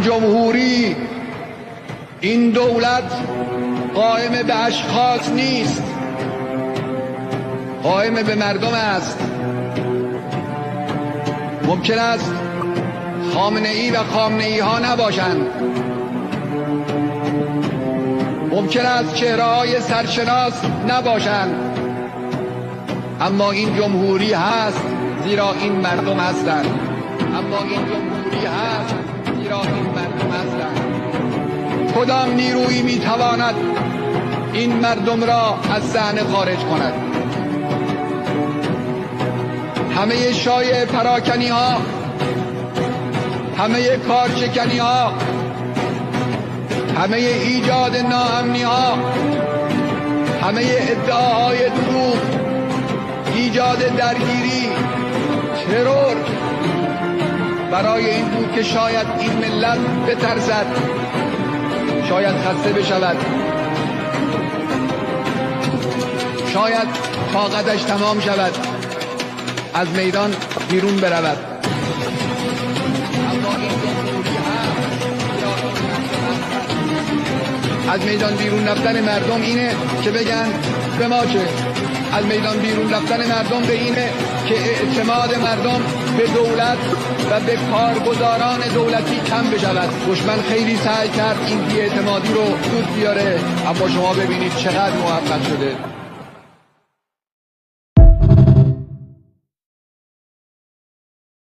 جمهوری، این دولت قائم به اشخاص نیست، قائم به مردم است. ممکن است خامنه‌ای و خامنه‌ای ها نباشند، ممکن است چهره‌های سرشناس نباشند، اما این جمهوری هست زیرا این مردم هستند. اما این جمهوری هست زیرا این مردم هستند. کدام نیرویی میتواند این مردم را از صحنه خارج کند؟ همه شایعه پراکنی ها، همه کارشکنی ها، همه ایجاد ناامنی ها، همه ادعاهای دروغ، ایجاد درگیری، ترور، برای این بود که شاید این ملت بترسد، شاید خسته بشود، شاید طاقتش تمام شود، از میدان بیرون برود. از میدان بیرون رفتن مردم اینه که بگن به ما چه؟ از میدان بیرون رفتن مردم به اینه که اعتماد مردم به دولت و به کارگزاران دولتی کم بشود. دشمن خیلی سعی کرد این بی‌اعتمادی رو زود بیاره، اما شما ببینید چقدر موفق شده.